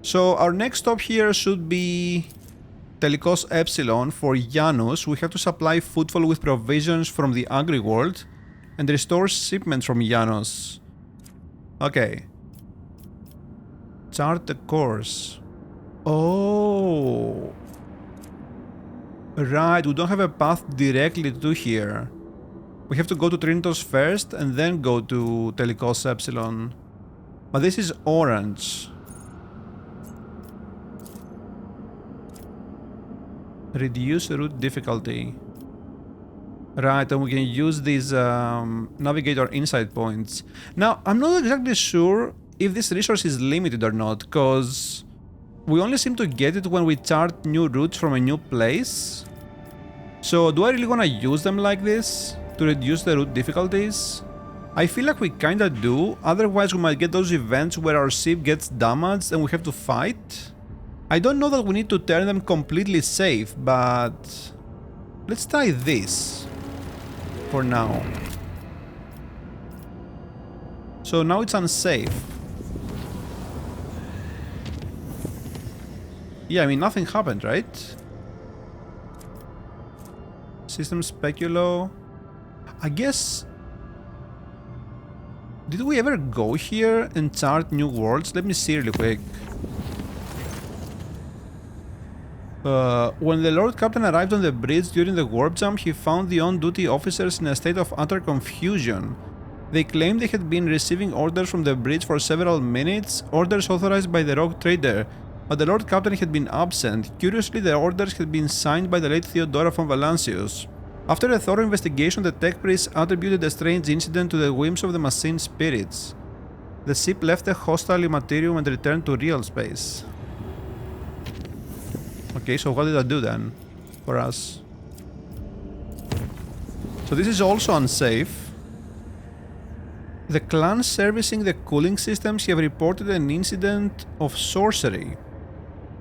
So our next stop here should be Telikos Epsilon for Janus. We have to supply footfall with provisions from the agri-world and restore shipments from Janus. Okay. Chart the course. Oh. Right, we don't have a path directly to here. We have to go to Trintos first and then go to Telikos Epsilon. But this is orange. Reduce route difficulty. Right, and we can use these navigator insight points. Now, I'm not exactly sure if this resource is limited or not, because we only seem to get it when we chart new routes from a new place. So, do I really want to use them like this to reduce the route difficulties? I feel like we kinda do, otherwise we might get those events where our ship gets damaged and we have to fight. I don't know that we need to turn them completely safe, but let's try this for now. So now it's unsafe. Yeah, I mean, nothing happened, right? System speculo. I guess... Did we ever go here and chart new worlds? Let me see really quick. When the Lord Captain arrived on the bridge during the warp jump, he found the on-duty officers in a state of utter confusion. They claimed they had been receiving orders from the bridge for several minutes, orders authorized by the rogue trader, but the Lord Captain had been absent. Curiously, the orders had been signed by the late Theodora von Valancius. After a thorough investigation, the tech priests attributed a strange incident to the whims of the machine spirits. The ship left the hostile Imperium and returned to real space. Okay, so what did that do then for us? So this is also unsafe. The clans servicing the cooling systems have reported an incident of sorcery.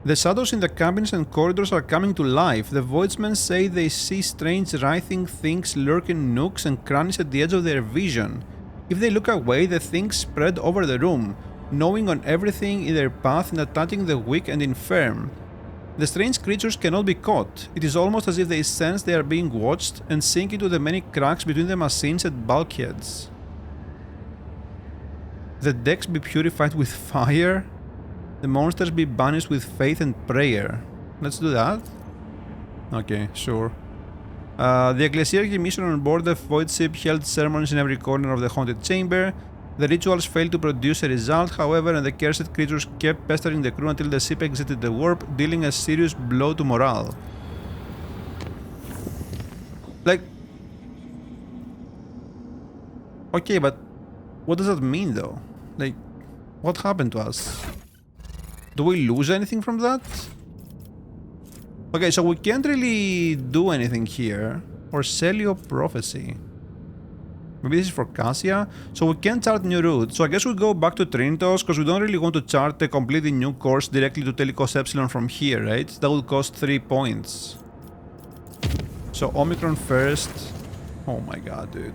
The shadows in the cabins and corridors are coming to life. The voidsmen say they see strange writhing things lurking in nooks and crannies at the edge of their vision. If they look away, the things spread over the room, gnawing on everything in their path and attacking the weak and infirm. The strange creatures cannot be caught. It is almost as if they sense they are being watched and sink into the many cracks between the machines and bulkheads. The decks be purified with fire. The monsters be banished with faith and prayer. Let's do that. Okay, sure. The ecclesiarchy mission on board the voidship held ceremonies in every corner of the haunted chamber. The rituals failed to produce a result, however, and the cursed creatures kept pestering the crew until the ship exited the warp, dealing a serious blow to morale. Like... Okay, but what does that mean though? Like, what happened to us? Do we lose anything from that? Okay, so we can't really do anything here. Or sell your prophecy. Maybe this is for Cassia? So we can't chart new routes. So I guess we go back to Trintos, because we don't really want to chart a completely new course directly to Telikos Epsilon from here, right? That would cost 3 points. So Omicron first. Oh my god, dude.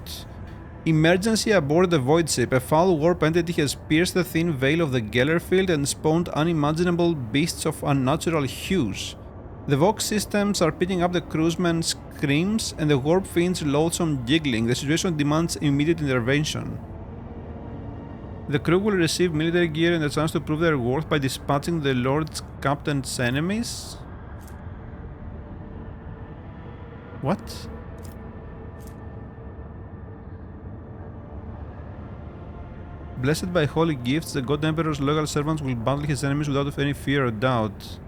Emergency aboard the voidship. A foul warp entity has pierced the thin veil of the Geller field and spawned unimaginable beasts of unnatural hues. The Vox systems are picking up the crewsman's screams and the warp fiend's loathsome giggling. The situation demands immediate intervention. The crew will receive military gear and a chance to prove their worth by dispatching the Lord's Captain's enemies? What? Blessed by holy gifts, the God Emperor's loyal servants will battle his enemies without any fear or doubt.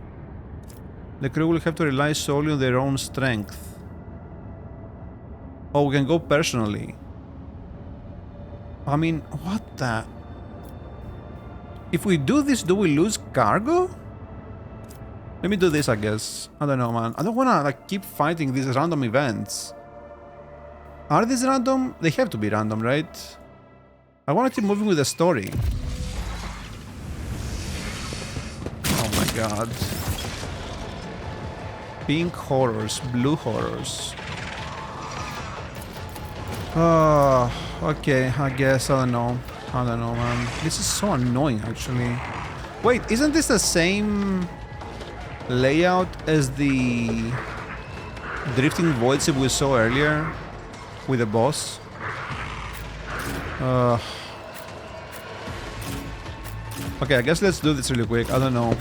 The crew will have to rely solely on their own strength. Oh, we can go personally. I mean, what the... If we do this, do we lose cargo? Let me do this, I guess. I don't know, man. I don't wanna, like, keep fighting these random events. Are these random? They have to be random, right? I want to keep moving with the story. Oh my god. Pink horrors, blue horrors. Okay, I guess, I don't know, man. This is so annoying, actually. Wait, isn't this the same layout as the drifting voidship we saw earlier with the boss? Okay, I guess let's do this really quick. I don't know.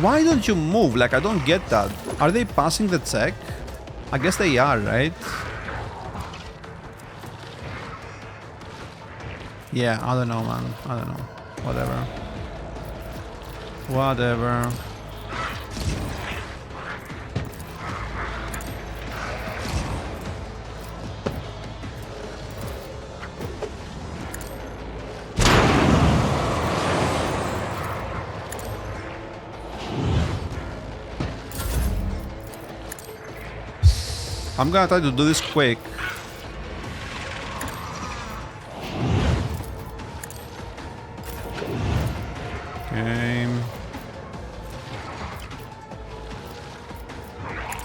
Why don't you move? Like, I don't get that. Are they passing the check? I guess they are, right? Yeah, I don't know, man. I don't know. Whatever. I'm gonna try to do this quick. Okay.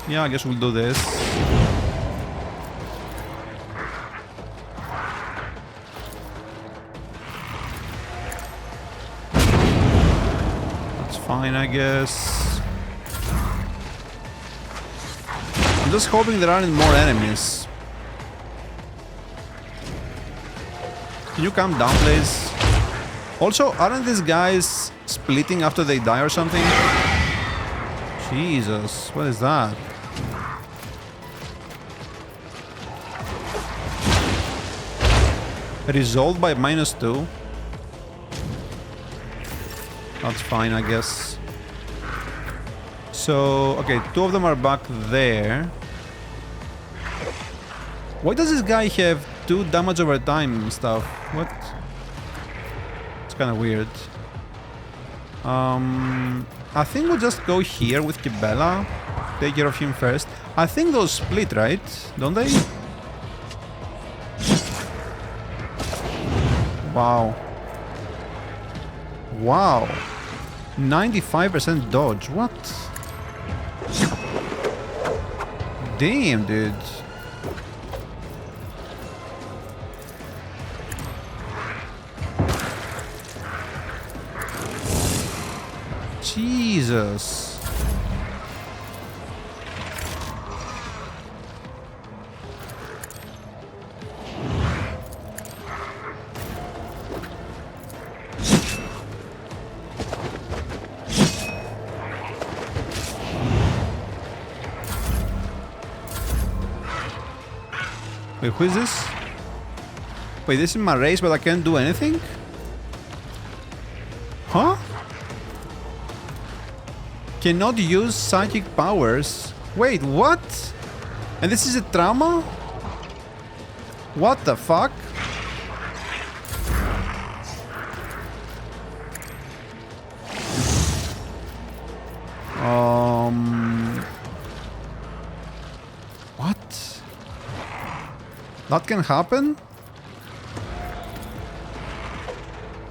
Yeah, I guess we'll do this. That's fine, I guess. I'm just hoping there aren't more enemies. Can you calm down, please? Also, aren't these guys splitting after they die or something? Jesus, what is that? Resolved by -2. That's fine, I guess. So, okay, 2 of them are back there. Why does this guy have 2 damage over time stuff? What? It's kind of weird. I think we'll just go here with Kibela. Take care of him first. I think those split, right? Don't they? Wow. Wow. 95% dodge. What? Damn, dude. Jesus. Wait, who is this? Wait, this is my race, but I can't do anything? Huh? Cannot use psychic powers. Wait, what? And this is a trauma? What the fuck? What? That can happen?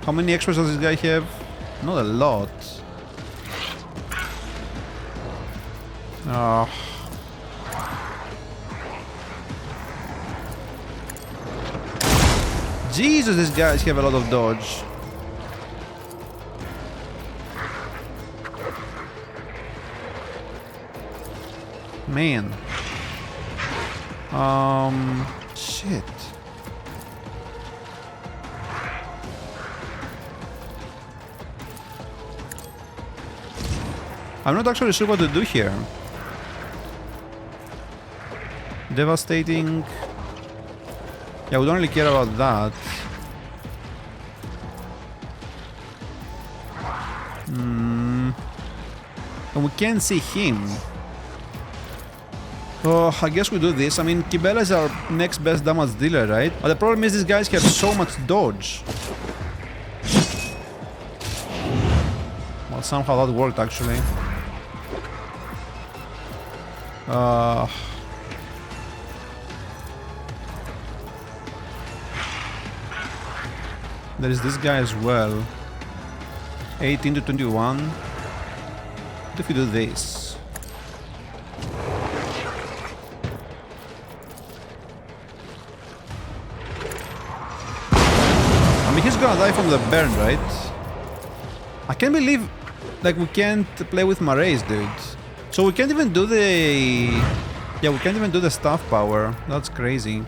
How many experts does this guy have? Not a lot. Oh. Jesus, these guys have a lot of dodge. Man. Shit. I'm not actually sure what to do here. Devastating. Yeah, we don't really care about that. And we can't see him. Oh, I guess we do this. I mean, Kibela is our next best damage dealer, right? But the problem is these guys have so much dodge. Well, somehow that worked, actually. There is this guy as well. 18 to 21. What if we do this? he's gonna die from the burn, right? I can't believe, like, we can't play with marays, dude. So we can't even do the... Yeah, we can't even do the staff power. That's crazy.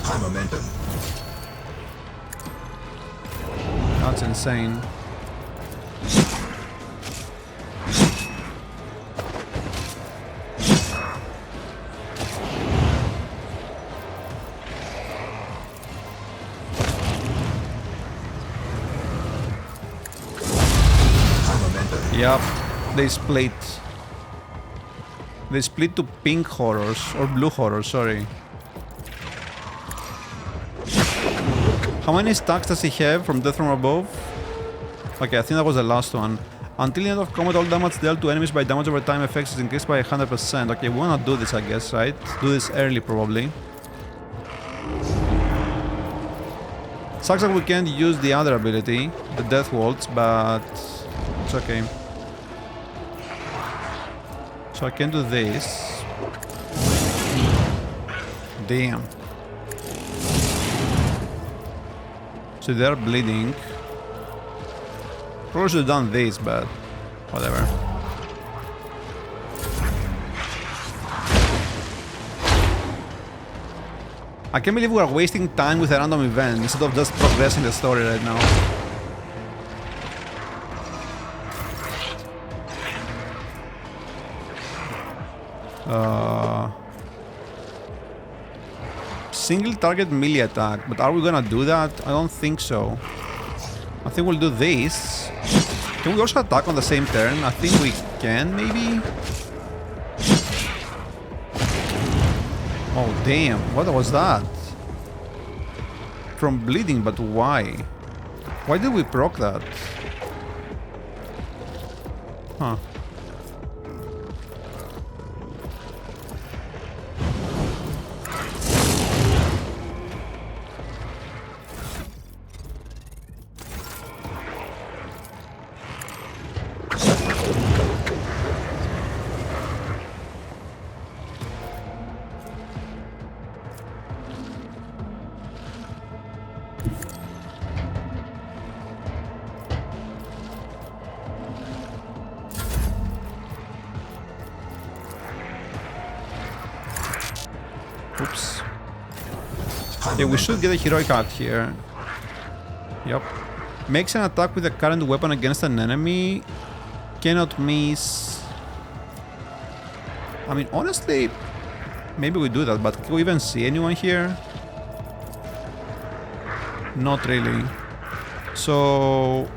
High momentum. That's insane. Yep, they split. They split to pink horrors, or blue horrors, sorry. How many stacks does he have from Death from Above? Okay, I think that was the last one. Until the end of combat, all damage dealt to enemies by damage over time effects is increased by 100%. Okay, we wanna do this, I guess, right? Do this early, probably. Sucks that we can't use the other ability, the Death Waltz, but it's okay. So I can do this. Damn. So they're bleeding. Probably should have done this, but whatever. I can't believe we are wasting time with a random event instead of just progressing the story right now. Single target melee attack, but are we gonna do that? I don't think so. I think we'll do this. Can we also attack on the same turn? I think we can, maybe? Oh damn, what was that? From bleeding, but why? Why did we proc that? Huh. Oops. Yeah, we should get a heroic act here. Yep. Makes an attack with the current weapon against an enemy. Cannot miss. I mean, honestly, maybe we do that, but can we even see anyone here? Not really. So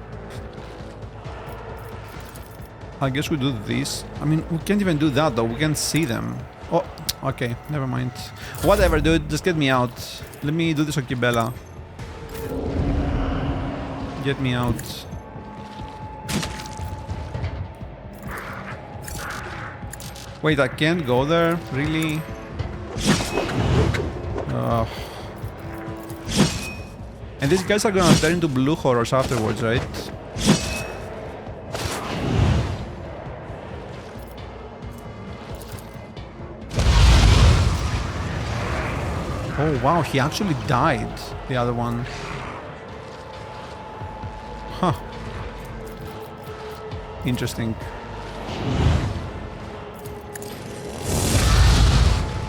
I guess we do this. I mean, we can't even do that though. We can't see them. Oh, okay, never mind. Whatever, dude, just get me out. Let me do this, Okibella. Get me out. Wait, I can't go there? Really? And these guys are gonna turn into blue horrors afterwards, right? Oh wow, he actually died, the other one. Huh. Interesting.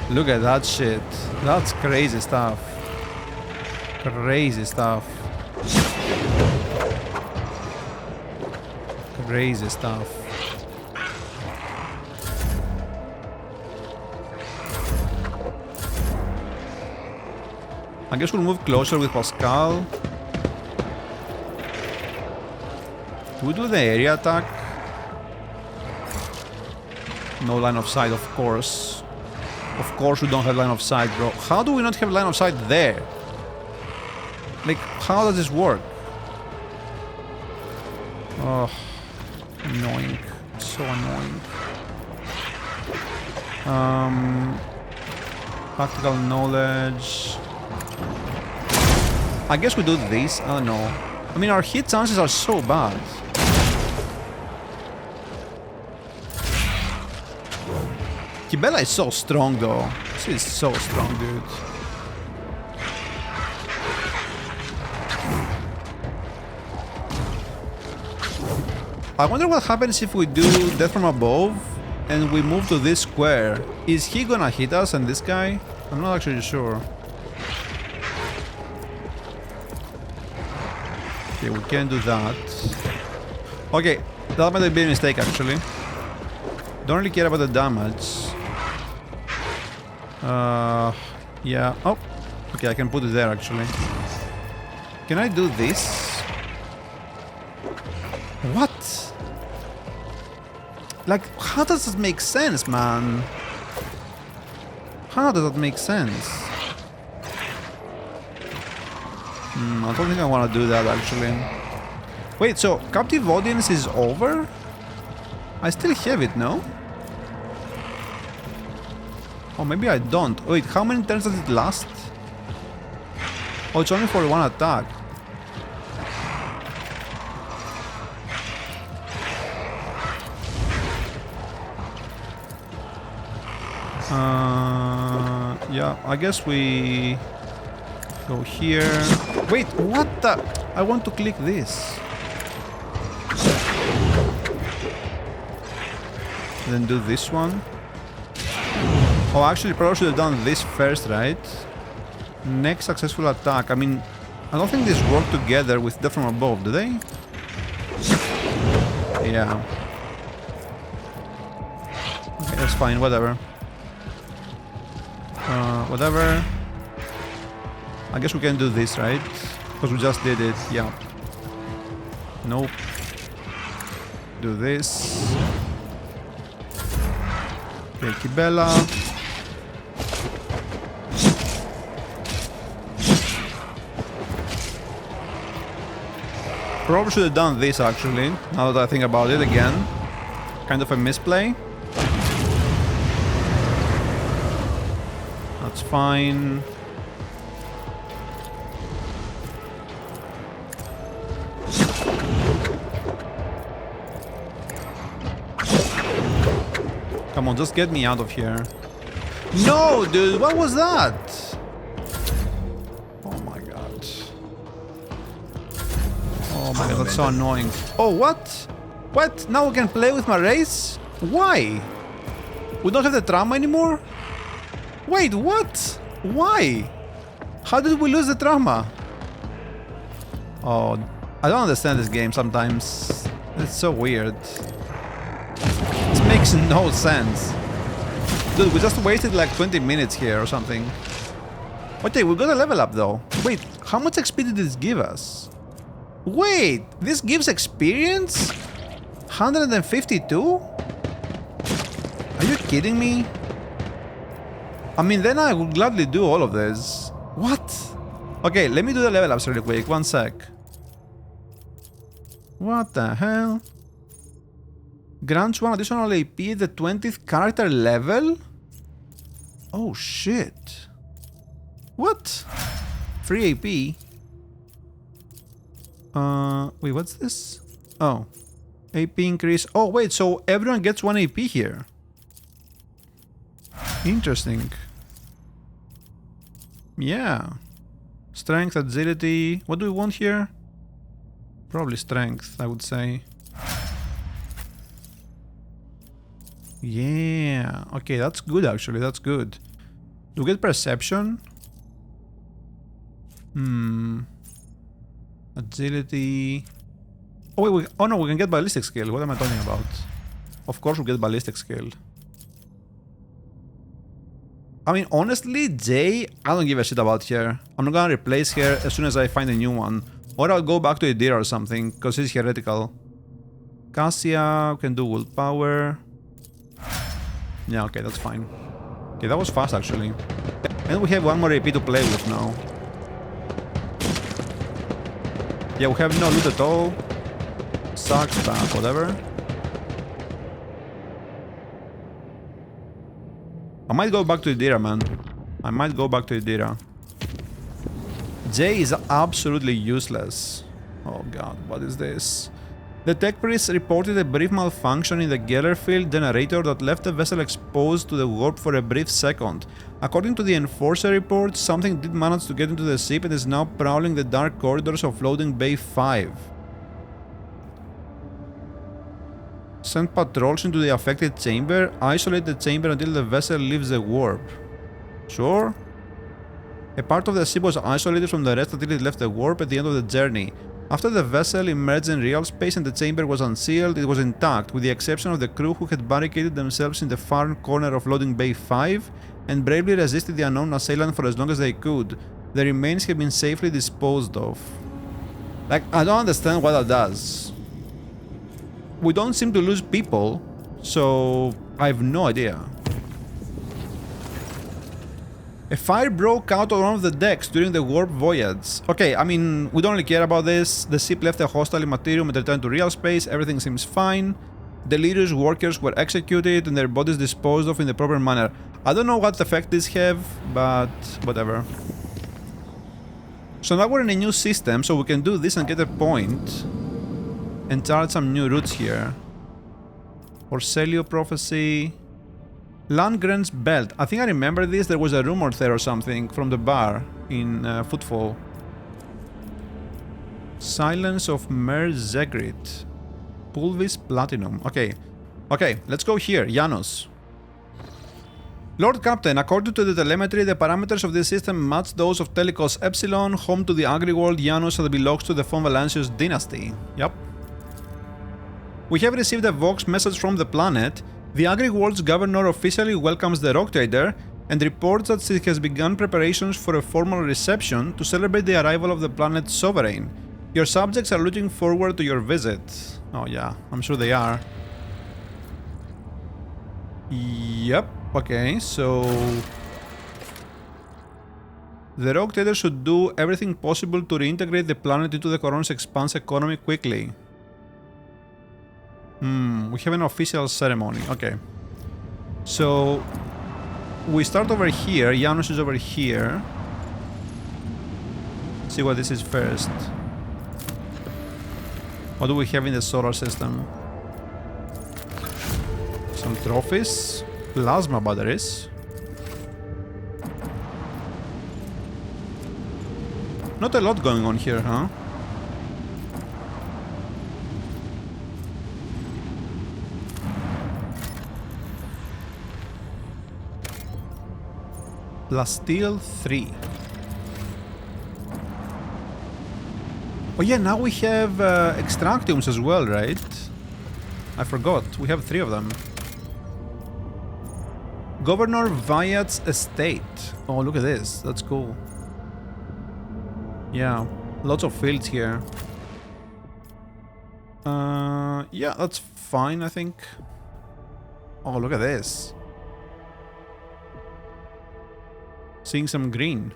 Look at that shit. That's crazy stuff. Crazy stuff. Crazy stuff. I guess we'll move closer with Pascal. Do we do the area attack? No line of sight, of course. Of course we don't have line of sight, bro. How do we not have line of sight there? Like, how does this work? Oh, annoying. So annoying. Practical knowledge. I guess we do this. I don't know. I mean, our hit chances are so bad. Kibela is so strong though. She is so strong, dude. I wonder what happens if we do Death from Above and we move to this square. Is he gonna hit us and this guy? I'm not actually sure. Okay, we can't do that. Okay, that might be a mistake actually. Don't really care about the damage. Yeah. Oh, okay, I can put it there actually. Can I do this? What? Like, how does this make sense, man? How does that make sense? I don't think I want to do that actually. Wait, so captive audience is over? I still have it, no? Oh, maybe I don't. Wait, how many turns does it last? Oh, it's only for one attack. Yeah, I guess we go here. Wait, what the? I want to click this. Then do this one. Oh, actually, probably should have done this first, right? Next successful attack. I mean, I don't think these work together with Death from Above, do they? Yeah. Okay, that's fine, whatever. Whatever. I guess we can do this, right? Because we just did it, yeah. Nope. Do this. Okay, Kibela. Probably should have done this actually, now that I think about it again. Kind of a misplay. That's fine. Come on, just get me out of here. No, dude, what was that? Oh my god. Oh my god, that's so annoying. Oh, what? What? Now we can play with my race? Why? We don't have the trauma anymore? Wait, what? Why? How did we lose the trauma? Oh, I don't understand this game sometimes. It's so weird. This makes no sense. Dude, we just wasted like 20 minutes here or something. Okay, we got a level up though. Wait, how much XP did this give us? Wait, this gives experience? 152? Are you kidding me? I mean, then I would gladly do all of this. What? Okay, let me do the level ups really quick. One sec. What the hell? Grants one additional AP at the 20th character level? Oh shit. What? Free AP? Wait, what's this? Oh. AP increase. Oh wait, so everyone gets 1 AP here. Interesting. Yeah. Strength, agility. What do we want here? Probably strength, I would say. Yeah. Okay, that's good actually. That's good. Do we get perception? Agility. Oh wait, oh no, we can get ballistic skill. What am I talking about? Of course we get ballistic skill. I mean, honestly, Jay, I don't give a shit about her. I'm not gonna replace her as soon as I find a new one. Or I'll go back to Idira or something, because she's heretical. Cassia, can do willpower. Yeah, okay, that's fine. Okay, that was fast actually. And we have one more AP to play with now. Yeah, we have no loot at all. Sucks, but whatever. I might go back to Idira, man. I might go back to Idira. Jay is absolutely useless. Oh god, what is this? The tech priest reported a brief malfunction in the Geller field generator that left the vessel exposed to the warp for a brief second. According to the Enforcer report, something did manage to get into the ship and is now prowling the dark corridors of Loading Bay 5. Send patrols into the affected chamber, isolate the chamber until the vessel leaves the warp. Sure. A part of the ship was isolated from the rest until it left the warp at the end of the journey. After the vessel emerged in real space and the chamber was unsealed, it was intact, with the exception of the crew who had barricaded themselves in the far corner of Loading Bay 5 and bravely resisted the unknown assailant for as long as they could. The remains have been safely disposed of. Like, I don't understand what that does. We don't seem to lose people, so I have no idea. A fire broke out on one of the decks during the warp voyage. Okay, I mean, we don't really care about this. The ship left a hostile Imperium and returned to real space. Everything seems fine. Delirious workers were executed and their bodies disposed of in the proper manner. I don't know what effect these have, but whatever. So now we're in a new system, so we can do this and get a point. And chart some new routes here. Orselio Prophecy. Landgren's Belt. I think I remember this. There was a rumor there or something from the bar in Footfall. Silence of Mer Zegrit. Pulvis Platinum. Okay. Okay, let's go here. Janus. Lord Captain, according to the telemetry, the parameters of this system match those of Telikos Epsilon, home to the agri-world Janus that belongs to the Von Valancius dynasty. Yep. We have received a Vox message from the planet. The agri-world's governor officially welcomes the Rock Trader and reports that she has begun preparations for a formal reception to celebrate the arrival of the planet's sovereign. Your subjects are looking forward to your visit. Oh yeah, I'm sure they are. Yep, okay, so... The Rock Trader should do everything possible to reintegrate the planet into the Koronus Expanse economy quickly. We have an official ceremony. Okay. So we start over here. Janus is over here. See what this is first. What do we have in the solar system? Some trophies. Plasma batteries. Not a lot going on here, huh? Plasteel 3. Oh yeah, now we have extractiums as well, right? I forgot. We have 3 of them. Governor Vayat's estate. Oh, look at this. That's cool. Yeah, lots of fields here. Yeah, that's fine, I think. Oh, look at this. Seeing some green.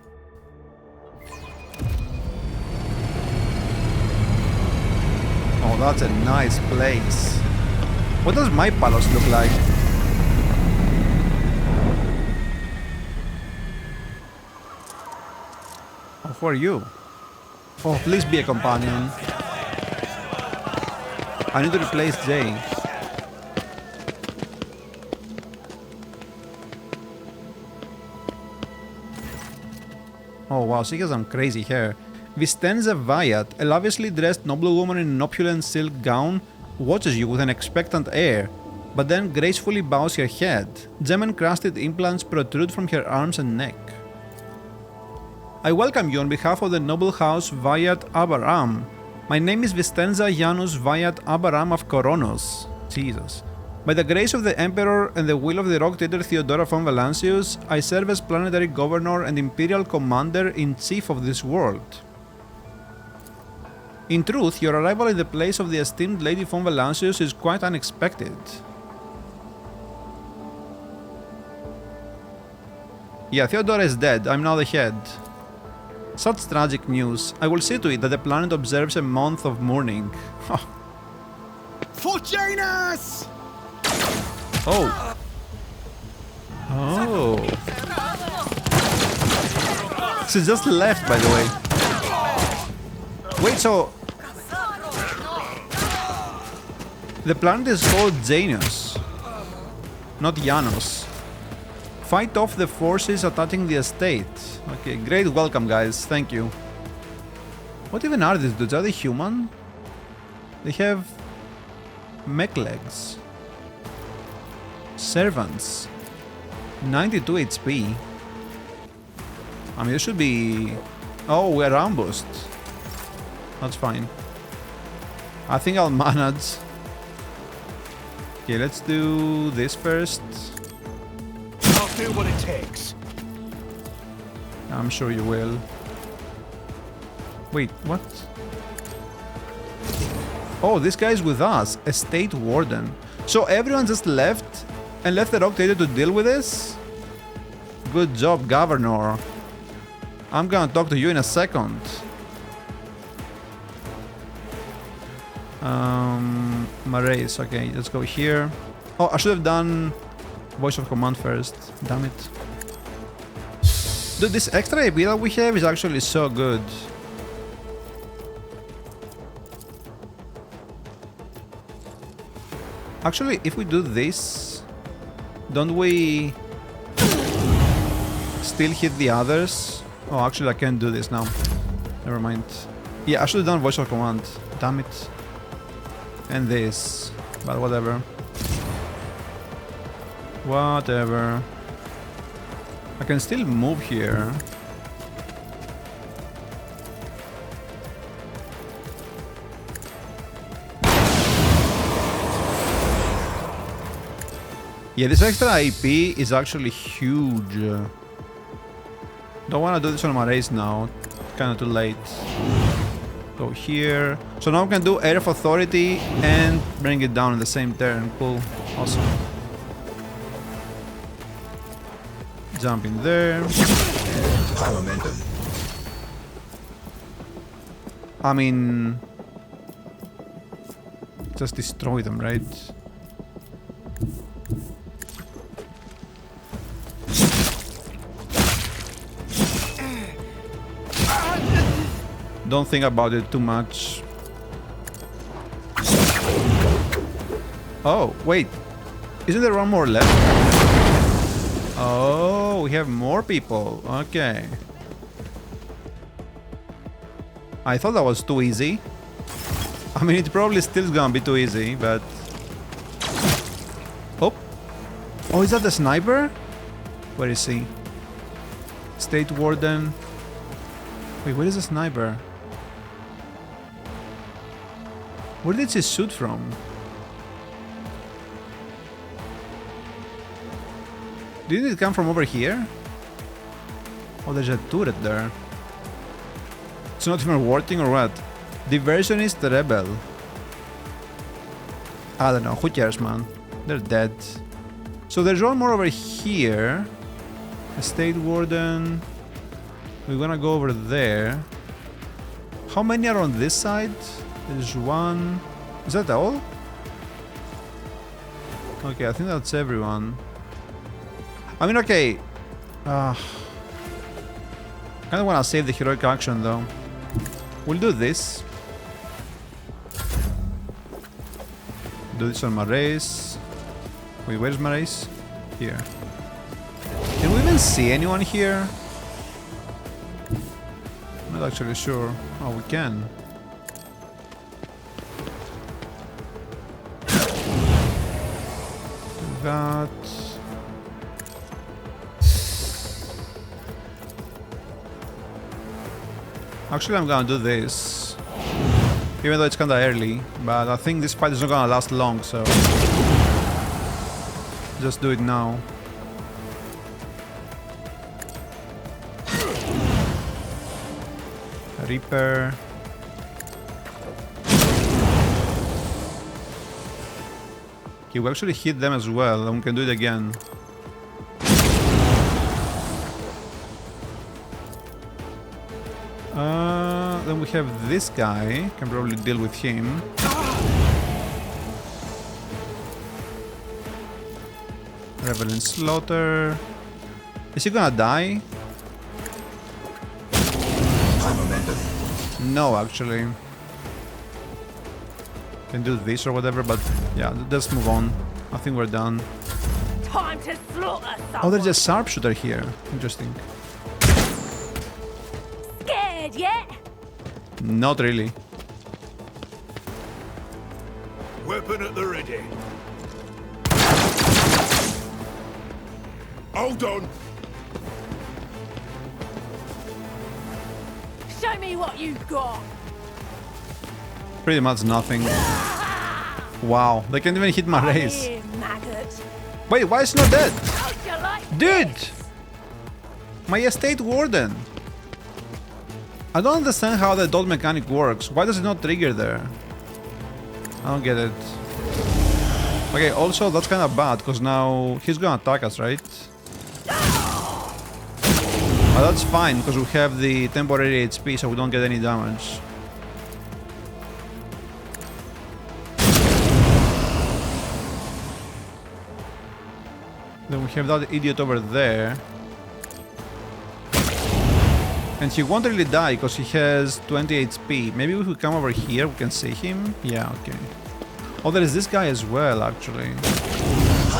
Oh, that's a nice place. What does my palace look like? Oh, who are you? Oh, please be a companion. I need to replace Jay. Oh wow, she has some crazy hair. Vistenza Vayat, a lavishly dressed noblewoman in an opulent silk gown, watches you with an expectant air, but then gracefully bows her head. Gem-encrusted implants protrude from her arms and neck. I welcome you on behalf of the noble house Vayat Abaram. My name is Vistenza Janus Vayat Abaram of Koronus. Jesus. By the grace of the Emperor and the will of the Rock Trader Theodora von Valancius, I serve as planetary governor and imperial commander-in-chief of this world. In truth, your arrival in the place of the esteemed Lady von Valancius is quite unexpected. Yeah, Theodora is dead. I'm now the head. Such tragic news. I will see to it that the planet observes a month of mourning. For Janus! Oh. Oh. She just left, by the way. Wait, so... The planet is called Janus, not Janus. Fight off the forces attacking the estate. Okay, great welcome, guys. Thank you. What even are these dudes? Are they human? They have mech legs. Servants. 92 HP. I mean, this should be... Oh, we're ambushed. That's fine. I think I'll manage. Okay, let's do this first. I'll do what it takes. I'm sure you will. Wait, what? Oh, this guy's with us. Estate Warden. So everyone just left and left the Rock Trader to deal with this? Good job, Governor. I'm gonna talk to you in a second. Maraise, okay, let's go here. Oh, I should have done voice of command first. Damn it. Dude, this extra AP that we have is actually so good. Actually, if we do this, don't we still hit the others? Oh, actually, I can't do this now. Never mind. Yeah, I should have done voice of command. Damn it. And this. But whatever. Whatever. I can still move here. Yeah, this extra IP is actually huge. Don't want to do this on my race now. Kinda too late. Go here. So now we can do Air of Authority and bring it down in the same turn. Cool. Awesome. Jump in there. High momentum. I mean... just destroy them, right? Don't think about it too much. Oh, wait. Isn't there one more left? Oh, we have more people. Okay. I thought that was too easy. I mean, it probably still is gonna be too easy, but... Oh. Oh, is that the sniper? Where is he? State Warden. Wait, where is the sniper? Where did she shoot from? Didn't it come from over here? Oh, there's a turret there. It's not even working or what? Diversionist Rebel. I don't know, who cares, man? They're dead. So there's one more over here. A State Warden. We're gonna go over there. How many are on this side? There's one. Is that all? Okay, I think that's everyone. I mean, okay. Kinda wanna save the heroic action though. We'll do this. Do this on my race. Wait, where's my race? Here. Can we even see anyone here? I'm not actually sure. Oh, we can. Do that. Actually, I'm gonna do this. Even though it's kinda early, but I think this fight is not gonna last long, so... just do it now. Reaper. Okay, we actually hit them as well, and we can do it again. Then we have this guy, can probably deal with him. Revelin Slaughter. Is he gonna die? No, actually. Can do this or whatever, but yeah, let's move on. I think we're done. Time to slaughter someone. Oh, there's a sharpshooter here. Interesting. Scared yet? Not really. Weapon at the ready. Hold on. Show me what you've got. Pretty much nothing. Wow, they can't even hit my race. Here, maggot. Wait, why is it not dead? How'd you like Dude! this? My estate warden. I don't understand how the dot mechanic works. Why does it not trigger there? I don't get it. Okay, also that's kind of bad because now he's gonna attack us, right? But that's fine because we have the temporary HP, so we don't get any damage. Then we have that idiot over there. And he won't really die because he has 20 HP. Maybe if we come over here, we can see him. Yeah, okay. Oh, there is this guy as well, actually.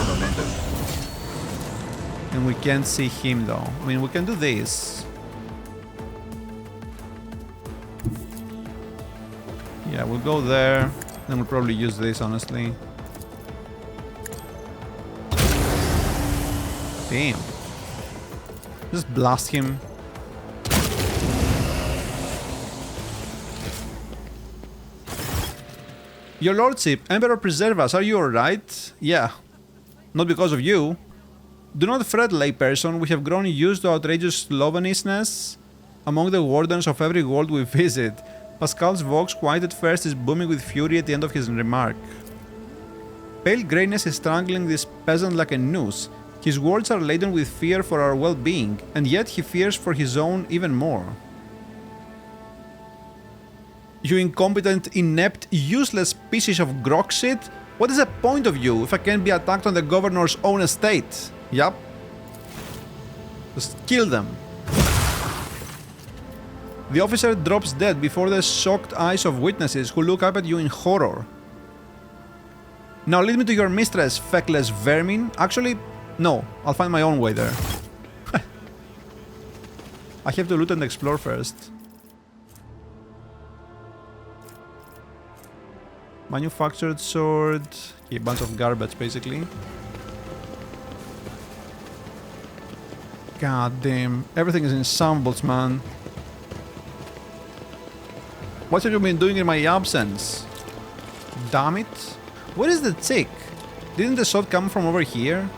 Momentum. And we can't see him though. I mean, we can do this. Yeah, we'll go there. Then we'll probably use this, honestly. Damn. Just blast him. Your lordship, Emperor preserve us, are you alright? Yeah. Not because of you. Do not fret, layperson, we have grown used to outrageous slovenliness among the wardens of every world we visit. Pascal's vox, quiet at first, is booming with fury at the end of his remark. Pale greyness is strangling this peasant like a noose. His words are laden with fear for our well-being, and yet he fears for his own even more. You incompetent, inept, useless pieces of grok shit? What is the point of you if I can't be attacked on the governor's own estate? Yup. Just kill them. The officer drops dead before the shocked eyes of witnesses who look up at you in horror. Now lead me to your mistress, feckless vermin. Actually, no, I'll find my own way there. I have to loot and explore first. Manufactured sword. Okay, a bunch of garbage basically. God damn, everything is in shambles, man. What have you been doing in my absence? Damn it. Where is the chick? Didn't the shot come from over here?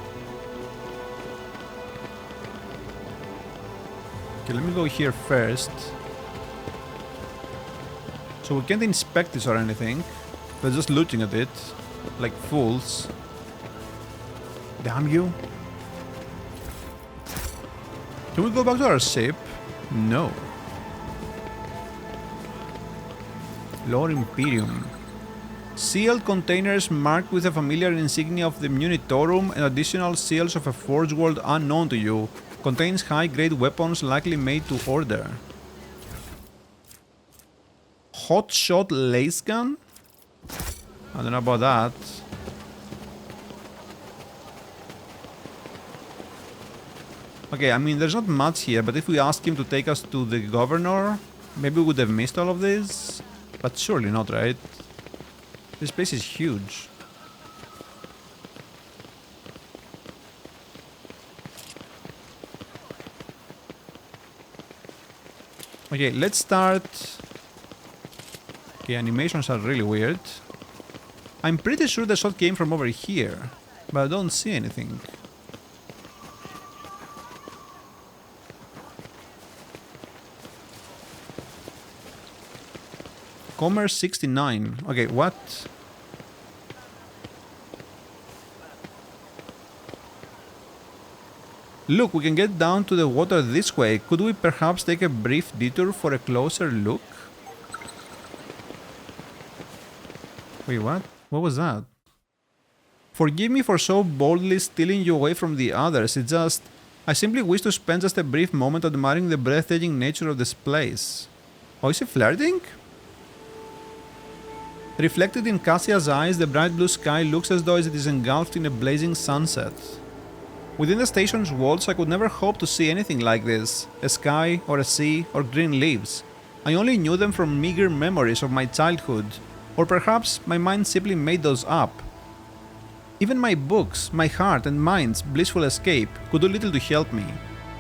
Okay, let me go here first. So we can't inspect this or anything. We're just looking at it. Like fools. Damn you. Can we go back to our ship? No. Lord Imperium. Sealed containers marked with a familiar insignia of the Munitorum and additional seals of a forge world unknown to you. Contains high-grade weapons likely made to order. Hot shot lace gun? I don't know about that. Okay, I mean, there's not much here, but if we ask him to take us to the governor, maybe we would have missed all of this. But surely not, right? This place is huge. Okay, let's start. Okay, animations are really weird. I'm pretty sure the shot came from over here, but I don't see anything. Commerce 69. Okay, what? Look, we can get down to the water this way. Could we perhaps take a brief detour for a closer look? Wait, what? What was that? Forgive me for so boldly stealing you away from the others. It's just... I simply wish to spend just a brief moment admiring the breathtaking nature of this place. Oh, is he flirting? Reflected in Cassia's eyes, the bright blue sky looks as though it is engulfed in a blazing sunset. Within the station's walls, I could never hope to see anything like this, a sky, or a sea, or green leaves. I only knew them from meager memories of my childhood, or perhaps my mind simply made those up. Even my books, my heart and mind's blissful escape could do little to help me.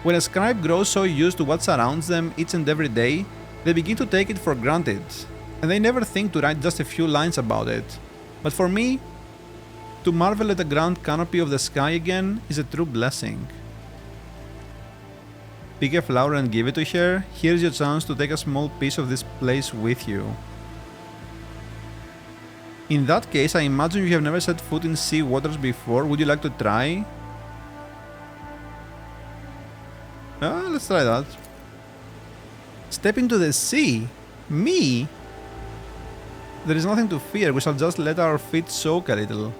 When a scribe grows so used to what surrounds them each and every day, they begin to take it for granted, and they never think to write just a few lines about it. But for me, to marvel at the grand canopy of the sky again is a true blessing. Pick a flower and give it to her. Here's your chance to take a small piece of this place with you. In that case, I imagine you have never set foot in sea waters before. Would you like to try? Let's try that. Step into the sea? Me? There is nothing to fear. We shall just let our feet soak a little.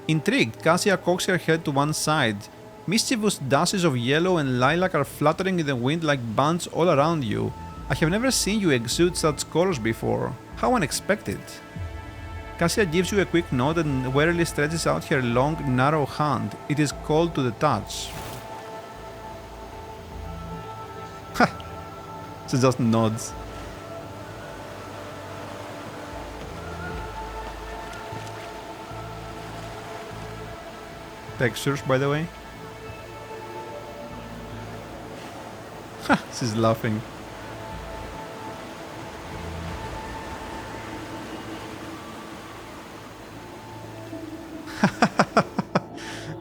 Intrigued, Cassia cocks her head to one side. Mischievous dashes of yellow and lilac are fluttering in the wind like bands all around you. I have never seen you exude such colors before. How unexpected. Cassia gives you a quick nod and warily stretches out her long, narrow hand. It is cold to the touch. Ha! She just nods. Textures, by the way. Ha! She's laughing.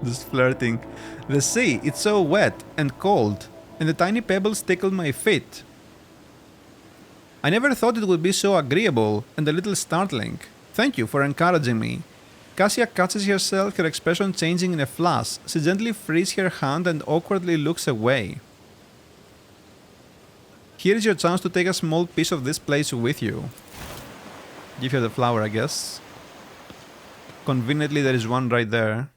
Just flirting. The sea, it's so wet and cold, and the tiny pebbles tickle my feet. I never thought it would be so agreeable and a little startling. Thank you for encouraging me. Cassia catches herself, her expression changing in a flash. She gently frees her hand and awkwardly looks away. Here's your chance to take a small piece of this place with you. Give her the flower, I guess. Conveniently, there is one right there.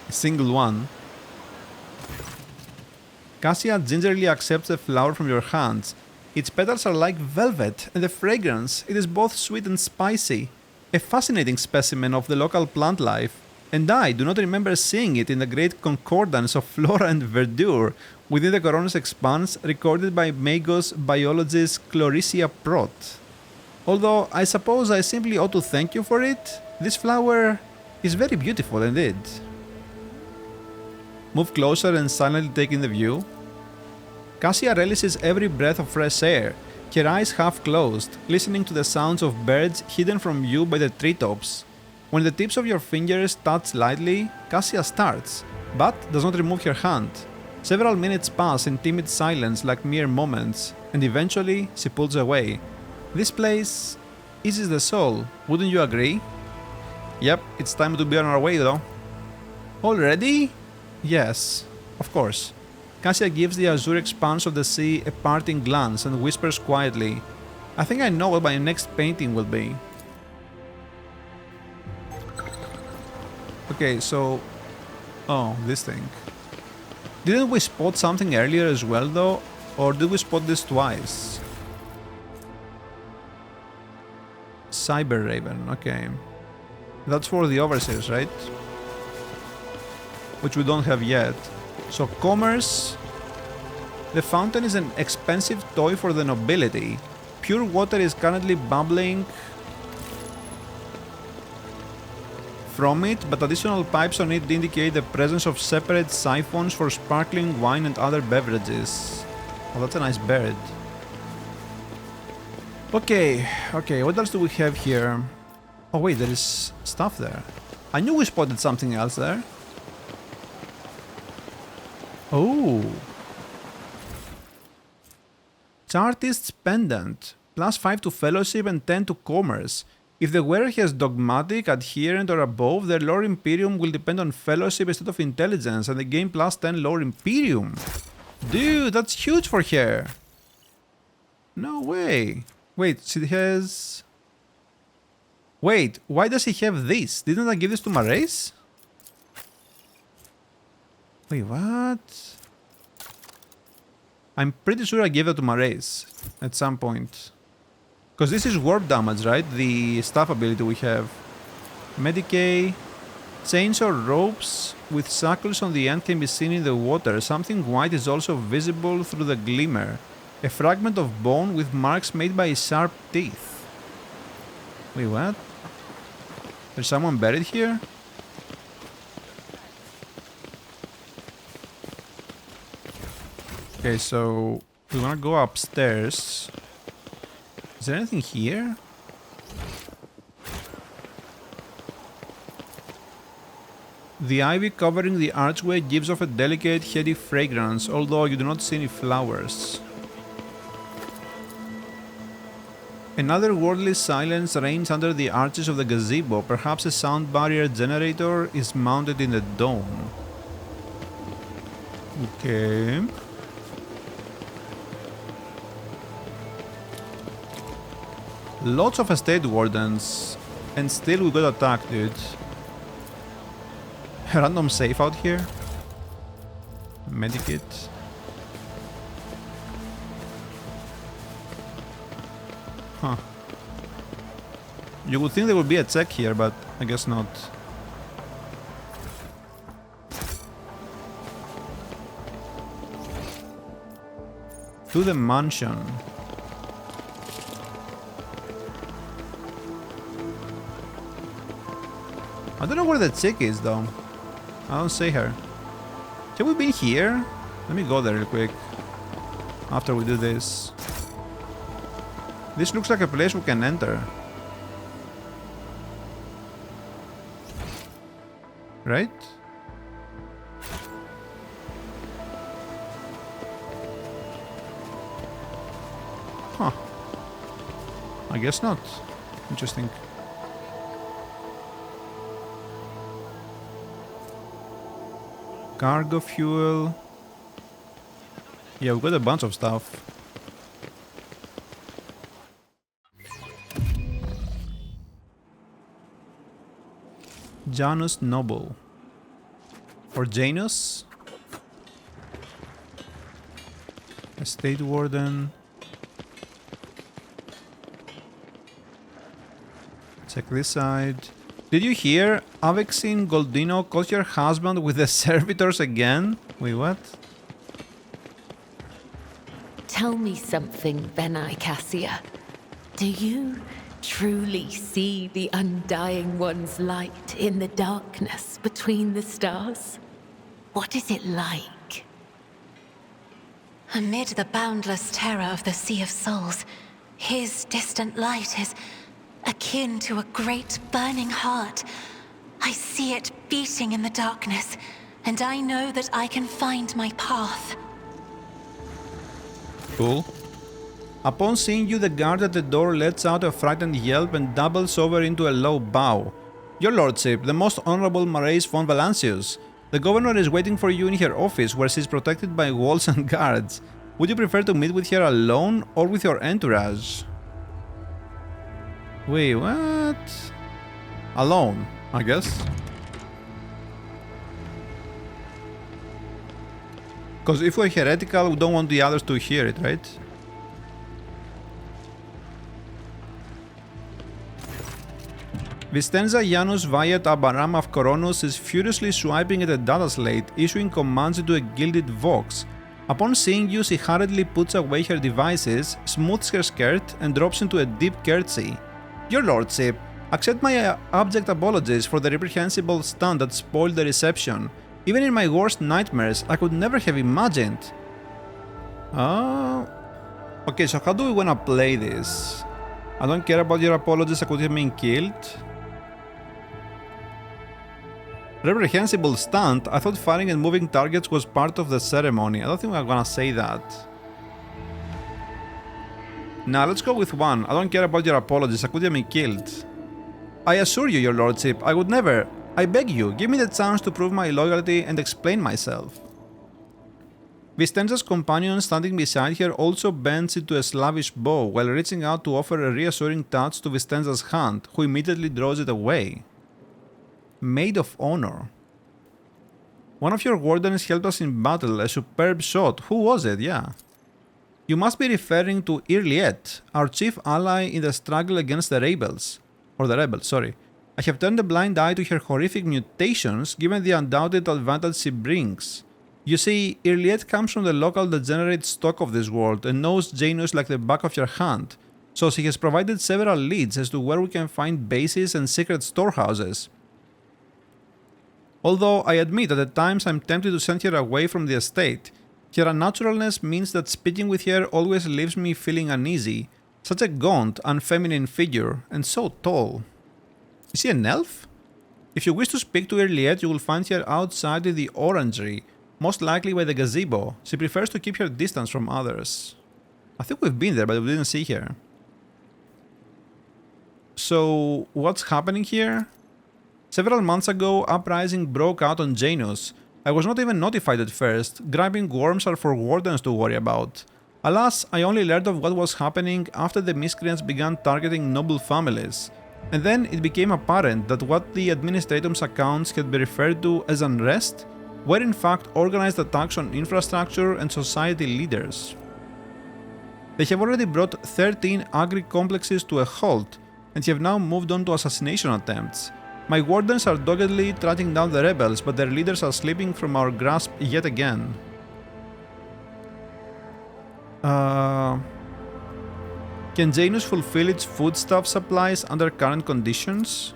A single one. Cassia gingerly accepts the flower from your hands. Its petals are like velvet, and the fragrance, it is both sweet and spicy. A fascinating specimen of the local plant life, and I do not remember seeing it in the great concordance of flora and verdure within the Koronus Expanse recorded by Magos biologist Chlorisia Prot. Although I suppose I simply ought to thank you for it, this flower is very beautiful indeed. Move closer and silently take in the view. Cassia relishes every breath of fresh air, her eyes half closed, listening to the sounds of birds hidden from view by the treetops. When the tips of your fingers touch lightly, Cassia starts, but does not remove her hand. Several minutes pass in timid silence like mere moments, and eventually she pulls away. This place eases the soul, wouldn't you agree? Yep, it's time to be on our way though. Already? Yes, of course. Cassia gives the azure expanse of the sea a parting glance and whispers quietly, I think I know what my next painting will be. Okay, so... oh, this thing. Didn't we spot something earlier as well though? Or did we spot this twice? Cyber Raven, okay. That's for the overseers, right? Which we don't have yet. So commerce. The fountain is an expensive toy for the nobility. Pure water is currently bubbling from it, but additional pipes on it indicate the presence of separate siphons for sparkling wine and other beverages. Oh, that's a nice bird. Okay, what else do we have here? Oh wait, there is stuff there. I knew we spotted something else there. Oh. Chartist's Pendant. +5 to Fellowship and 10 to Commerce. If the wearer has Dogmatic, Adherent or above, their lore Imperium will depend on Fellowship instead of Intelligence and they gain +10 lore Imperium. Dude, that's huge for her. No way. Wait, she has... Wait, why does he have this? Didn't I give this to Mrayse? Wait, what? I'm pretty sure I gave that to Mrayse at some point. Because this is warp damage, right? The staff ability we have. Medicae. Chains or ropes with shackles on the end can be seen in the water. Something white is also visible through the glimmer. A fragment of bone with marks made by sharp teeth. Wait, what? There's someone buried here? Okay, so we wanna go upstairs. Is there anything here? The ivy covering the archway gives off a delicate, heady fragrance, although you do not see any flowers. Another worldly silence reigns under the arches of the gazebo. Perhaps a sound barrier generator is mounted in the dome. Okay. Lots of estate wardens, and still we got attacked, dude. Random safe out here. Medikit. Huh. You would think there would be a check here, but I guess not. To the mansion. I don't know where the chick is though. I don't see her. Have we been here? Let me go there real quick. After we do this. This looks like a place we can enter. Right? Huh. I guess not. Interesting. Cargo fuel. Yeah, we've got a bunch of stuff. Janus Noble. Or Janus? Estate Warden. Check this side. Did you hear? Avexin Goldino caught your husband with the servitors again? Wait, what? Tell me something, Benai Cassia. Do you truly see the Undying One's light in the darkness between the stars? What is it like? Amid the boundless terror of the Sea of Souls, his distant light is akin to a great burning heart. I see it beating in the darkness, and I know that I can find my path. Cool. Upon seeing you, the guard at the door lets out a frightened yelp and doubles over into a low bow. Your lordship, the most honorable Maraise von Valancius. The governor is waiting for you in her office, where she is protected by walls and guards. Would you prefer to meet with her alone or with your entourage? Wait, what? Alone, I guess. Because if we're heretical, we don't want the others to hear it, right? Vistenza Janus Vayat Abaram of Koronus is furiously swiping at a data slate, issuing commands into a gilded vox. Upon seeing you, she hurriedly puts away her devices, smooths her skirt, and drops into a deep curtsy. Your lordship, accept my abject apologies for the reprehensible stunt that spoiled the reception. Even in my worst nightmares, I could never have imagined. Okay, so how do we wanna play this? I don't care about your apologies, I could have been killed. Reprehensible stunt? I thought firing and moving targets was part of the ceremony. I don't think I'm gonna say that. Nah, let's go with one. I don't care about your apologies, I could have been killed. I assure you, your lordship, I would never. I beg you, give me the chance to prove my loyalty and explain myself. Vistenza's companion standing beside her also bends into a slavish bow while reaching out to offer a reassuring touch to Vistenza's hand, who immediately draws it away. Maid of Honor. One of your wardens helped us in battle, a superb shot. Who was it? Yeah. You must be referring to Irliet, our chief ally in the struggle against the rebels. Sorry. I have turned a blind eye to her horrific mutations given the undoubted advantage she brings. You see, Irliet comes from the local degenerate stock of this world and knows Janus like the back of your hand, so she has provided several leads as to where we can find bases and secret storehouses. Although I admit that at times I'm tempted to send her away from the estate, her unnaturalness means that speaking with her always leaves me feeling uneasy. Such a gaunt, unfeminine figure, and so tall. Is she an elf? If you wish to speak to Irliet, you will find her outside in the orangery, most likely by the gazebo. She prefers to keep her distance from others. I think we've been there, but we didn't see her. So, what's happening here? Several months ago, uprising broke out on Janus. I was not even notified at first. Grabbing worms are for wardens to worry about. Alas, I only learned of what was happening after the miscreants began targeting noble families. And then it became apparent that what the administratum's accounts had been referred to as unrest were in fact organized attacks on infrastructure and society leaders. They have already brought 13 agri-complexes to a halt and have now moved on to assassination attempts. My wardens are doggedly tracking down the rebels, but their leaders are slipping from our grasp yet again. Can Janus fulfill its foodstuff supplies under current conditions?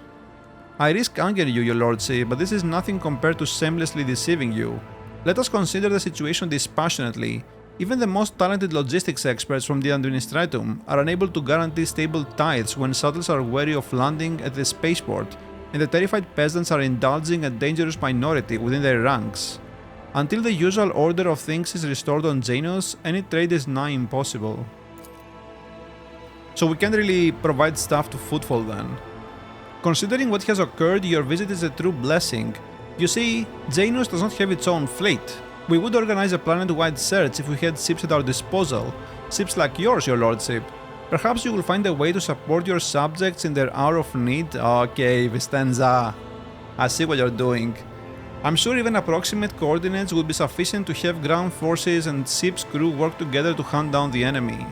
I risk angering you, your lordship, but this is nothing compared to shamelessly deceiving you. Let us consider the situation dispassionately. Even the most talented logistics experts from the Administratum are unable to guarantee stable tides when shuttles are wary of landing at the spaceport, and the terrified peasants are indulging a dangerous minority within their ranks. Until the usual order of things is restored on Janus, any trade is nigh impossible. So we can't really provide stuff to Footfall then. Considering what has occurred, your visit is a true blessing. You see, Janus does not have its own fleet. We would organize a planet-wide search if we had ships at our disposal. Ships like yours, your lordship. Perhaps you will find a way to support your subjects in their hour of need. Okay, Vistenza. I see what you're doing. I'm sure even approximate coordinates would be sufficient to have ground forces and ship's crew work together to hunt down the enemy.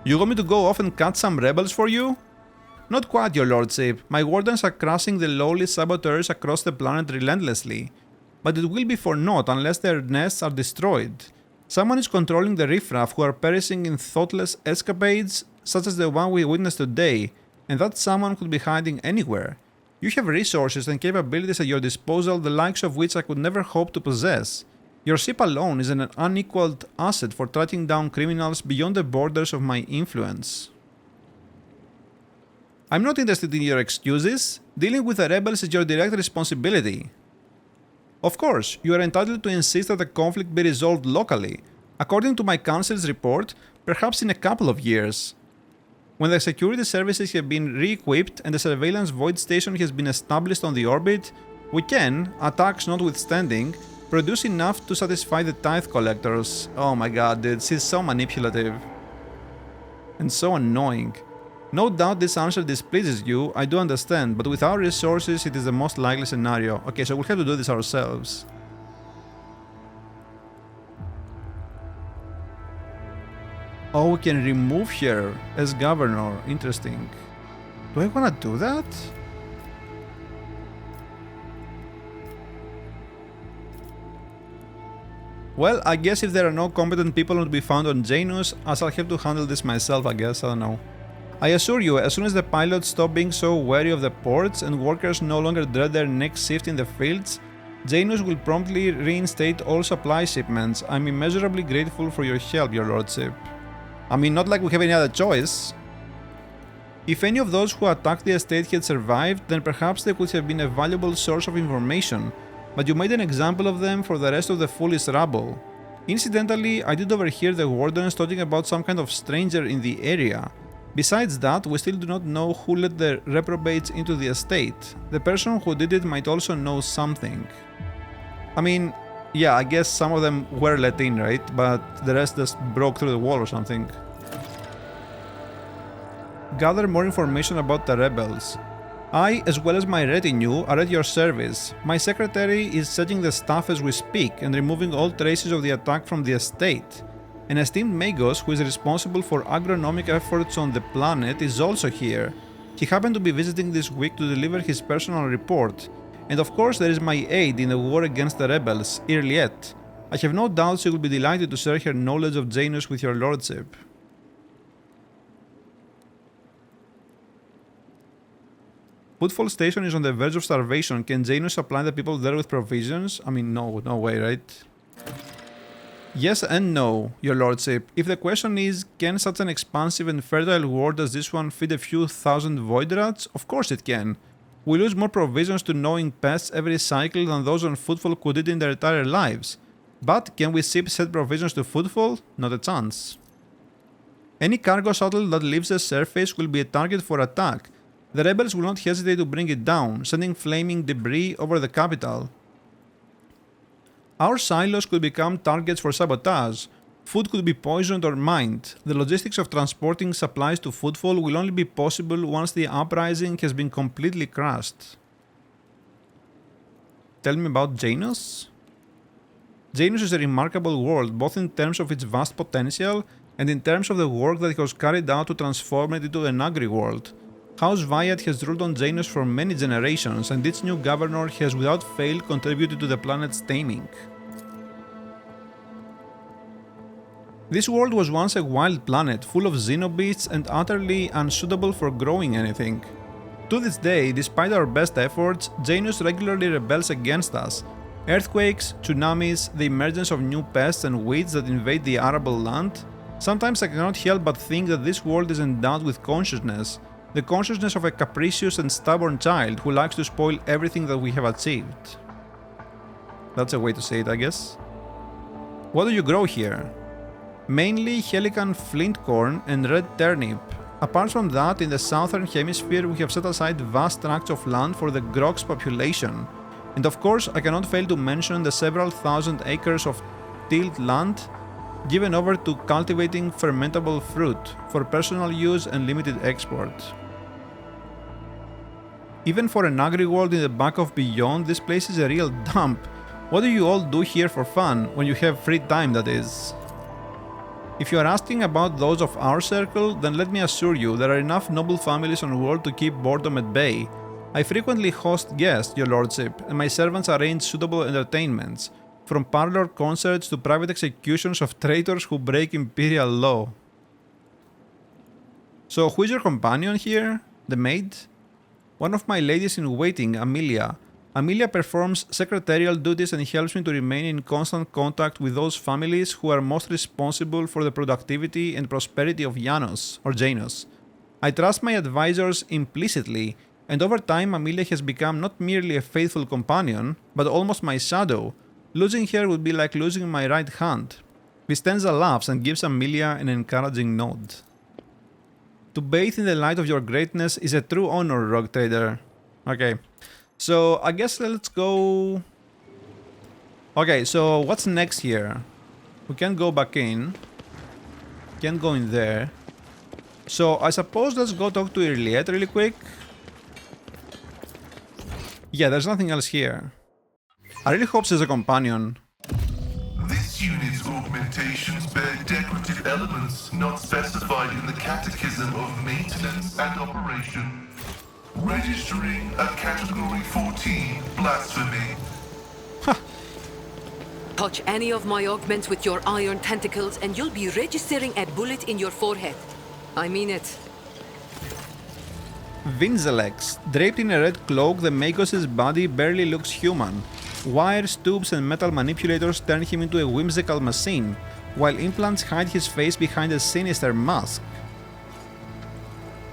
You want me to go off and catch some rebels for you? Not quite, your lordship. My wardens are crushing the lowly saboteurs across the planet relentlessly. But it will be for naught unless their nests are destroyed. Someone is controlling the riffraff who are perishing in thoughtless escapades such as the one we witnessed today, and that someone could be hiding anywhere. You have resources and capabilities at your disposal the likes of which I could never hope to possess. Your ship alone is an unequaled asset for tracking down criminals beyond the borders of my influence. I'm not interested in your excuses. Dealing with the rebels is your direct responsibility. Of course, you are entitled to insist that the conflict be resolved locally. According to my council's report, perhaps in a couple of years. When the security services have been re-equipped and the surveillance void station has been established on the orbit, we can, attacks notwithstanding, produce enough to satisfy the tithe collectors. Oh my god, dude, she's so manipulative. And so annoying. No doubt this answer displeases you, I do understand, but with our resources it is the most likely scenario. Okay, so we'll have to do this ourselves. Oh, we can remove her as governor. Interesting. Do I want to do that? Well, I guess if there are no competent people to be found on Janus, I'll have to handle this myself, I guess. I don't know. I assure you, as soon as the pilots stop being so wary of the ports and workers no longer dread their next shift in the fields, Janus will promptly reinstate all supply shipments. I'm immeasurably grateful for your help, your lordship. I mean, not like we have any other choice. If any of those who attacked the estate had survived, then perhaps they could have been a valuable source of information, but you made an example of them for the rest of the foolish rabble. Incidentally, I did overhear the wardens talking about some kind of stranger in the area. Besides that, we still do not know who let the reprobates into the estate. The person who did it might also know something. I mean, yeah, I guess some of them were let in, right? But the rest just broke through the wall or something. Gather more information about the rebels. I, as well as my retinue, are at your service. My secretary is setting the staff as we speak and removing all traces of the attack from the estate. An esteemed Magos who is responsible for agronomic efforts on the planet is also here. He happened to be visiting this week to deliver his personal report. And of course there is my aide in the war against the rebels, Irliet. I have no doubt she will be delighted to share her knowledge of Janus with your lordship. Footfall Station is on the verge of starvation. Can Janus supply the people there with provisions? I mean, no way, right? Yes and no, your lordship. If the question is, can such an expansive and fertile world as this one feed a few thousand void rats? Of course it can. We lose more provisions to gnawing pests every cycle than those on Footfall could eat in their entire lives. But can we ship said provisions to Footfall? Not a chance. Any cargo shuttle that leaves the surface will be a target for attack. The rebels will not hesitate to bring it down, sending flaming debris over the capital. Our silos could become targets for sabotage. Food could be poisoned or mined. The logistics of transporting supplies to Footfall will only be possible once the uprising has been completely crushed. Tell me about Janus? Janus is a remarkable world, both in terms of its vast potential and in terms of the work that was carried out to transform it into an agri-world. House Viad has ruled on Janus for many generations, and its new governor has without fail contributed to the planet's taming. This world was once a wild planet, full of xenobeasts and utterly unsuitable for growing anything. To this day, despite our best efforts, Janus regularly rebels against us. Earthquakes, tsunamis, the emergence of new pests and weeds that invade the arable land. Sometimes I cannot help but think that this world is endowed with consciousness. The consciousness of a capricious and stubborn child who likes to spoil everything that we have achieved. That's a way to say it, I guess. What do you grow here? Mainly Helican flint corn and red turnip. Apart from that, in the southern hemisphere we have set aside vast tracts of land for the Grog's population. And of course, I cannot fail to mention the several thousand acres of tilled land given over to cultivating fermentable fruit for personal use and limited export. Even for an agri-world in the back of Beyond, this place is a real dump. What do you all do here for fun, when you have free time, that is? If you are asking about those of our circle, then let me assure you there are enough noble families on world to keep boredom at bay. I frequently host guests, your lordship, and my servants arrange suitable entertainments, from parlor concerts to private executions of traitors who break imperial law. So who is your companion here? The maid? One of my ladies in waiting, Amelia. Amelia performs secretarial duties and helps me to remain in constant contact with those families who are most responsible for the productivity and prosperity of Janus, or Janus. I trust my advisors implicitly, and over time Amelia has become not merely a faithful companion, but almost my shadow. Losing her would be like losing my right hand. Vistenza laughs and gives Amelia an encouraging nod. To bathe in the light of your greatness is a true honor, rogue trader. Okay, so I guess let's go... Okay, so what's next here? We can go back in. Can't go in there. So I suppose let's go talk to Irliet really quick. Yeah, there's nothing else here. I really hope she's a companion. This unit's augmentations bear decorative elements not specified in the Catechism of Maintenance and Operation, registering a Category 14 blasphemy. Touch any of my augments with your iron tentacles and you'll be registering a bullet in your forehead. I mean it. Vinzelex. Draped in a red cloak, the Magos' body barely looks human. Wires, tubes and metal manipulators turn him into a whimsical machine, while implants hide his face behind a sinister mask.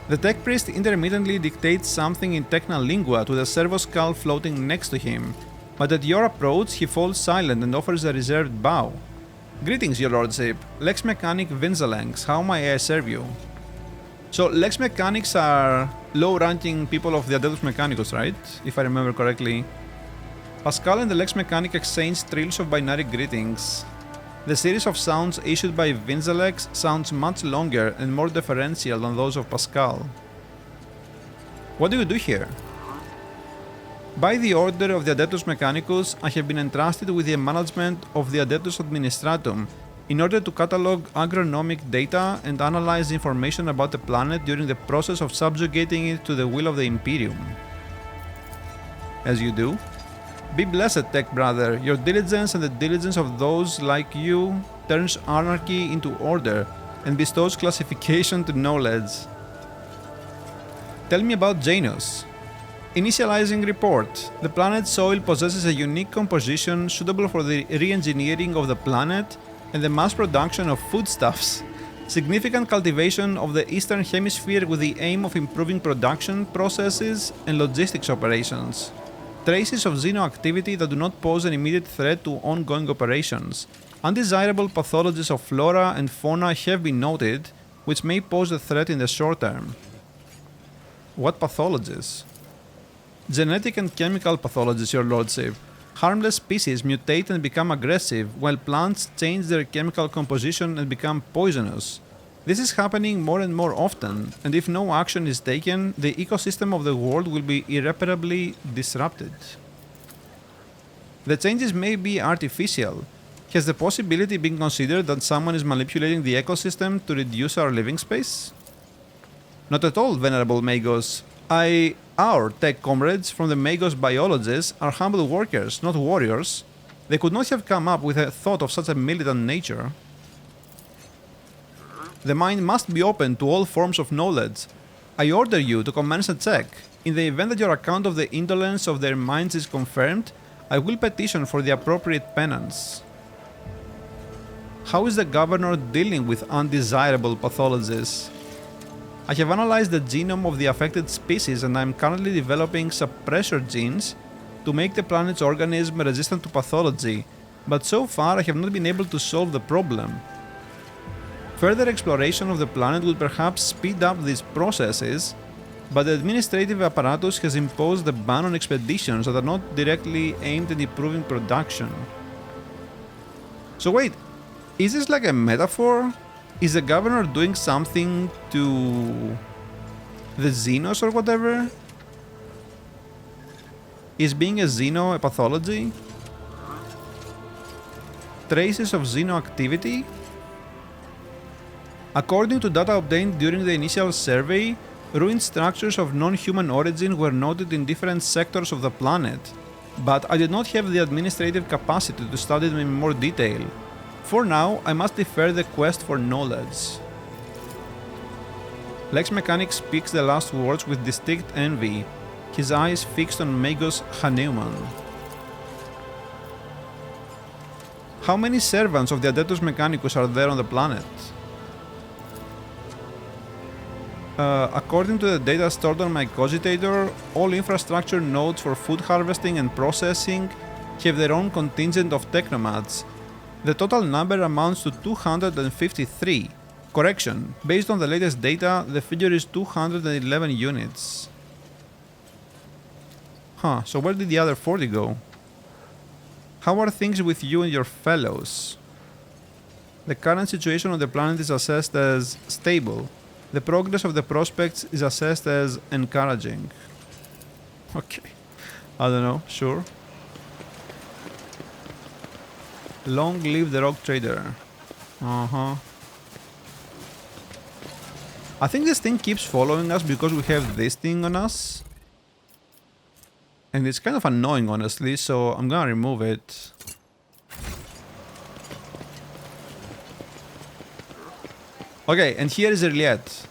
The tech priest intermittently dictates something in Technolingua to the servo skull floating next to him, but at your approach he falls silent and offers a reserved bow. Greetings, your lordship. Lex Mechanic Vinzelanx, how may I serve you? So, Lex Mechanics are low-ranking people of the Adeptus Mechanicus, right? If I remember correctly. Pascal and the Lex Mechanic exchange trills of binary greetings. The series of sounds issued by Vinzelex sounds much longer and more deferential than those of Pascal. What do you do here? By the order of the Adeptus Mechanicus, I have been entrusted with the management of the Adeptus Administratum in order to catalog agronomic data and analyze information about the planet during the process of subjugating it to the will of the Imperium. As you do. Be blessed, Tech Brother. Your diligence and the diligence of those like you turns anarchy into order and bestows classification to knowledge. Tell me about Janus. Initializing report. The planet's soil possesses a unique composition suitable for the re-engineering of the planet and the mass production of foodstuffs. Significant cultivation of the Eastern Hemisphere with the aim of improving production processes and logistics operations. Traces of xenoactivity that do not pose an immediate threat to ongoing operations. Undesirable pathologies of flora and fauna have been noted, which may pose a threat in the short term. What pathologies? Genetic and chemical pathologies, Your Lordship. Harmless species mutate and become aggressive, while plants change their chemical composition and become poisonous. This is happening more and more often, and if no action is taken, the ecosystem of the world will be irreparably disrupted. The changes may be artificial. Has the possibility been considered that someone is manipulating the ecosystem to reduce our living space? Not at all, Venerable Magos. Our tech comrades from the Magos biologists are humble workers, not warriors. They could not have come up with a thought of such a militant nature. The mind must be open to all forms of knowledge. I order you to commence a check. In the event that your account of the indolence of their minds is confirmed, I will petition for the appropriate penance. How is the governor dealing with undesirable pathologies? I have analyzed the genome of the affected species and I am currently developing suppressor genes to make the planet's organism resistant to pathology, but so far I have not been able to solve the problem. Further exploration of the planet will perhaps speed up these processes, but the administrative apparatus has imposed a ban on expeditions that are not directly aimed at improving production. So wait, is this like a metaphor? Is the governor doing something to the Xenos or whatever? Is being a Xeno a pathology? Traces of xenoactivity? According to data obtained during the initial survey, ruined structures of non-human origin were noted in different sectors of the planet, but I did not have the administrative capacity to study them in more detail. For now, I must defer the quest for knowledge. Lex Mechanic speaks the last words with distinct envy, his eyes fixed on Magos Haneumann. How many servants of the Adeptus Mechanicus are there on the planet? According to the data stored on my cogitator, all infrastructure nodes for food harvesting and processing have their own contingent of technomads. The total number amounts to 253. Correction, based on the latest data, the figure is 211 units. Huh, so where did the other 40 go? How are things with you and your fellows? The current situation on the planet is assessed as stable. The progress of the prospects is assessed as encouraging. Okay, I don't know, sure. Long live the rock trader. I think this thing keeps following us because we have this thing on us. And it's kind of annoying, honestly, so I'm gonna remove it. Okay, and here is Erliet.